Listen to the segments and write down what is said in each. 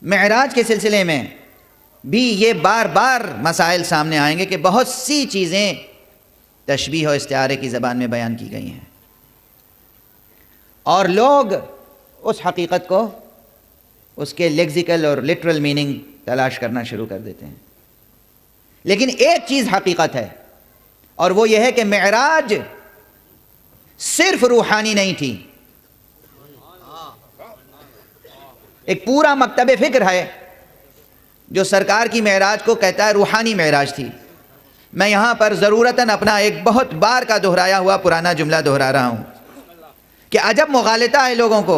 معراج کے سلسلے میں بھی یہ بار بار مسائل سامنے آئیں گے کہ بہت سی چیزیں تشبیہ و استعارے کی زبان میں بیان کی گئی ہیں، اور لوگ اس حقیقت کو اس کے لیکزیکل اور لٹرل میننگ تلاش کرنا شروع کر دیتے ہیں۔ لیکن ایک چیز حقیقت ہے، اور وہ یہ ہے کہ معراج صرف روحانی نہیں تھی، ایک پورا مکتب فکر ہے جو سرکار کی معراج کو کہتا ہے روحانی معراج تھی۔ میں یہاں پر ضرورتاً اپنا ایک بہت بار کا دہرایا ہوا پرانا جملہ دہرا رہا ہوں کہ عجب مغالطہ ہے لوگوں کو،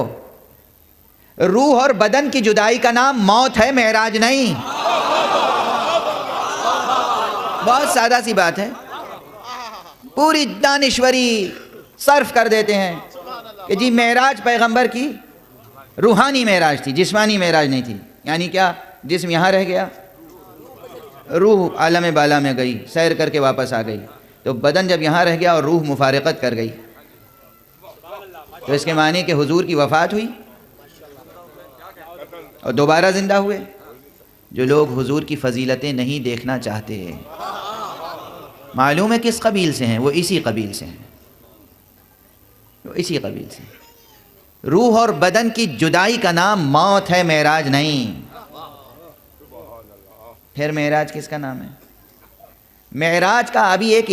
روح اور بدن کی جدائی کا نام موت ہے، معراج نہیں۔ بہت سادہ سی بات ہے، پوری دانشوری صرف کر دیتے ہیں کہ جی معراج پیغمبر کی روحانی معراج تھی، جسمانی معراج نہیں تھی۔ یعنی کیا؟ جسم یہاں رہ گیا، روح عالم بالا میں گئی، سیر کر کے واپس آ گئی، تو بدن جب یہاں رہ گیا اور روح مفارقت کر گئی تو اس کے معنی کہ حضور کی وفات ہوئی اور دوبارہ زندہ ہوئے۔ جو لوگ حضور کی فضیلتیں نہیں دیکھنا چاہتے، معلوم ہے کس قبیل سے ہیں، وہ اسی قبیل سے ہیں، وہ اسی قبیل سے ہیں۔ روح اور بدن کی جدائی کا نام موت ہے، معراج نہیں۔ پھر معراج کس کا نام ہے؟ معراج کا ابھی ایک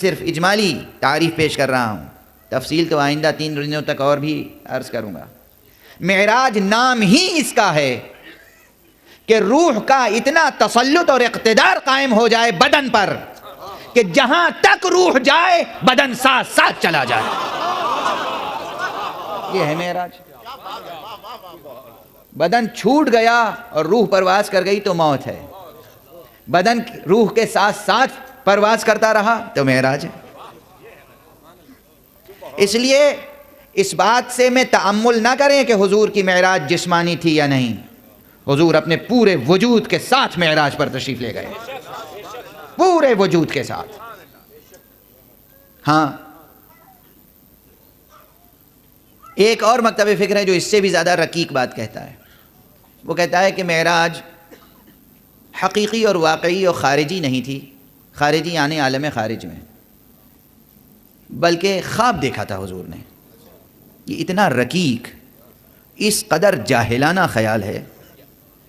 صرف اجمالی تعریف پیش کر رہا ہوں، تفصیل تو آئندہ 3 دنوں تک اور بھی عرض کروں گا۔ معراج نام ہی اس کا ہے کہ روح کا اتنا تسلط اور اقتدار قائم ہو جائے بدن پر کہ جہاں تک روح جائے بدن ساتھ ساتھ چلا جائے۔ یہ ہے معراج۔ بدن چھوٹ گیا اور روح پرواز کر گئی تو موت ہے، بدن روح کے ساتھ ساتھ پرواز کرتا رہا تو معراج ہے۔ اس لیے اس بات سے میں تأمل نہ کریں کہ حضور کی معراج جسمانی تھی یا نہیں، حضور اپنے پورے وجود کے ساتھ معراج پر تشریف لے گئے، پورے وجود کے ساتھ۔ ہاں، ایک اور مکتب فکر ہے جو اس سے بھی زیادہ رقیق بات کہتا ہے، وہ کہتا ہے کہ معراج حقیقی اور واقعی اور خارجی نہیں تھی، خارجی یعنی عالم خارج میں، بلکہ خواب دیکھا تھا حضور نے۔ یہ اتنا رقیق، اس قدر جاہلانہ خیال ہے،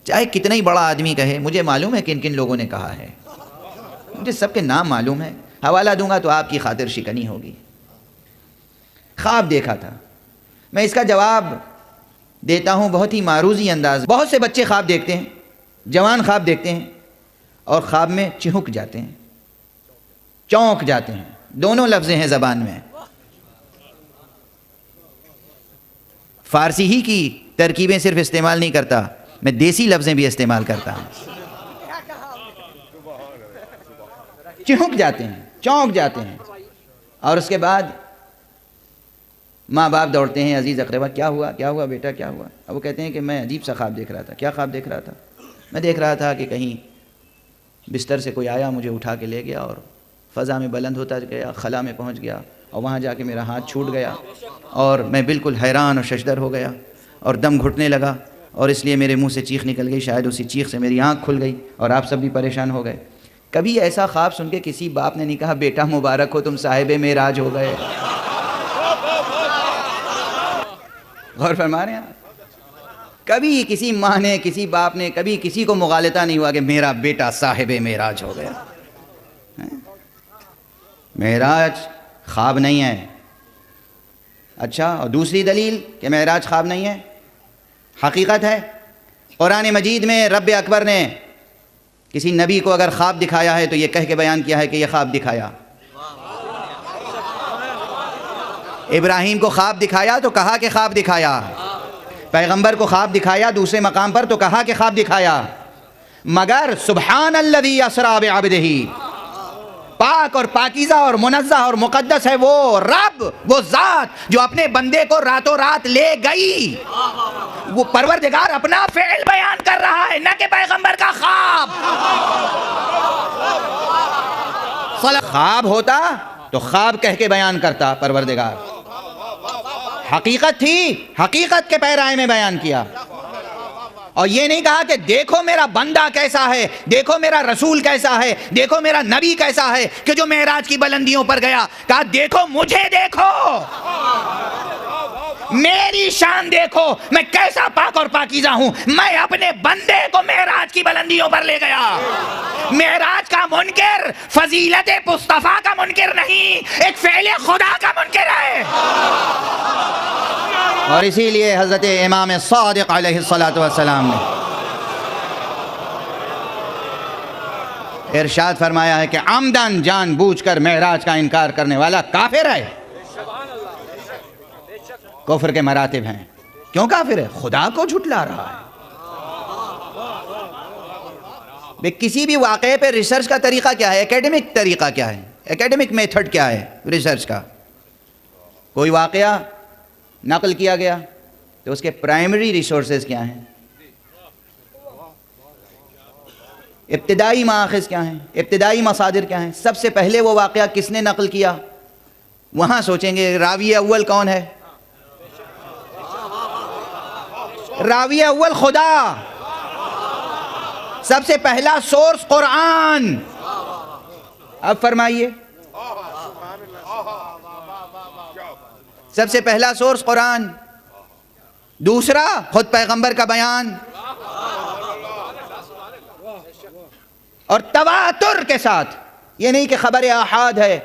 چاہے کتنا ہی بڑا آدمی کہے۔ مجھے معلوم ہے کن کن لوگوں نے کہا ہے، مجھے سب کے نام معلوم ہے، حوالہ دوں گا تو آپ کی خاطر شکنی ہوگی۔ خواب دیکھا تھا۔ میں اس کا جواب دیتا ہوں بہت ہی معروضی انداز۔ بہت سے بچے خواب دیکھتے ہیں، جوان خواب دیکھتے ہیں اور خواب میں چہک جاتے ہیں، چونک جاتے ہیں، دونوں لفظ ہیں زبان میں۔ فارسی ہی کی ترکیبیں صرف استعمال نہیں کرتا، میں دیسی لفظیں بھی استعمال کرتا ہوں۔ چہک جاتے ہیں، چونک جاتے ہیں، اور اس کے بعد ماں باپ دوڑتے ہیں، عزیز اقربا کیا ہوا، کیا ہوا بیٹا، کیا ہوا؟ اب وہ کہتے ہیں کہ میں عجیب سا خواب دیکھ رہا تھا۔ کیا خواب دیکھ رہا تھا؟ میں دیکھ رہا تھا کہ کہیں بستر سے کوئی آیا، مجھے اٹھا کے لے گیا اور فضا میں بلند ہوتا گیا، خلا میں پہنچ گیا، اور وہاں جا کے میرا ہاتھ چھوٹ گیا اور میں بالکل حیران اور ششدر ہو گیا اور دم گھٹنے لگا، اور اس لیے میرے منہ سے چیخ نکل گئی، شاید اسی چیخ سے میری آنکھ کھل گئی اور آپ سب بھی پریشان ہو گئے۔ کبھی ایسا خواب سن کے کسی باپ نے نہیں کہا بیٹا مبارک ہو، تم صاحب معراج ہو گئے؟ غور فرما رہے ہیں آپ؟ کبھی کسی ماں نے، کسی باپ نے، کبھی کسی کو مغالطہ نہیں ہوا کہ میرا بیٹا صاحب معراج ہو گیا۔ معراج خواب نہیں ہے۔ اچھا، اور دوسری دلیل کہ معراج خواب نہیں ہے، حقیقت ہے۔ قرآن مجید میں رب اکبر نے کسی نبی کو اگر خواب دکھایا ہے تو یہ کہہ کے بیان کیا ہے کہ یہ خواب دکھایا۔ ابراہیم کو خواب دکھایا تو کہا کہ خواب دکھایا، پیغمبر کو خواب دکھایا دوسرے مقام پر تو کہا کہ خواب دکھایا، مگر سبحان الذی اسری بعبدہ، پاک اور پاکیزہ اور منزہ اور مقدس ہے وہ رب، وہ ذات جو اپنے بندے کو راتوں رات لے گئی۔ وہ پروردگار اپنا فعل بیان کر رہا ہے، نہ کہ پیغمبر کا خواب۔ خواب ہوتا تو خواب کہہ کے بیان کرتا پروردگار، حقیقت تھی، حقیقت کے پیرائے میں بیان کیا۔ اور یہ نہیں کہا کہ دیکھو میرا بندہ کیسا ہے، دیکھو میرا رسول کیسا ہے، دیکھو میرا نبی کیسا ہے کہ جو معراج کی بلندیوں پر گیا. کہا دیکھو مجھے، دیکھو میری شان، دیکھو میں کیسا پاک اور پاکیزہ ہوں. میں اپنے بندے کو معراج کی بلندیوں پر لے گیا. معراج کا منکر فضیلت مصطفیٰ کا منکر نہیں، ایک فعل خدا کا منکر ہے. اور اسی لیے حضرت امام صادق علیہ السلام نے ارشاد فرمایا ہے کہ عمدن جان بوجھ کر معراج کا انکار کرنے والا کافر ہے. کفر کے مراتب ہیں. کیوں کافر ہے؟ خدا کو جھٹلا رہا ہے. کسی بھی واقعے پہ ریسرچ کا طریقہ کیا ہے؟ ایکیڈمک طریقہ کیا ہے؟ ایکیڈمک میتھڈ کیا ہے ریسرچ کا؟ کوئی واقعہ نقل کیا گیا تو اس کے پرائمری ریسورسز کیا ہیں، ابتدائی مآخذ کیا ہیں، ابتدائی مصادر کیا ہیں. سب سے پہلے وہ واقعہ کس نے نقل کیا، وہاں سوچیں گے راوی اول کون ہے. راوی اول خدا. سب سے پہلا سورس قرآن. اب فرمائیے، سب سے پہلا سورس قرآن، دوسرا خود پیغمبر کا بیان، اور تواتر کے ساتھ. یہ نہیں کہ خبر احاد ہے،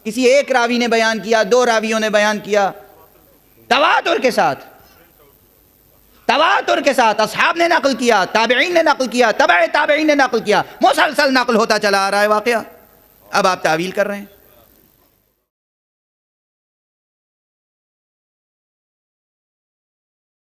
کسی ایک راوی نے بیان کیا، دو راویوں نے بیان کیا. تواتر کے ساتھ، تواتر کے ساتھ اصحاب نے نقل کیا، تابعین نے نقل کیا، تبع تابعین نے نقل کیا، مسلسل نقل ہوتا چلا آ رہا ہے واقعہ. اب آپ تعویل کر رہے ہیں.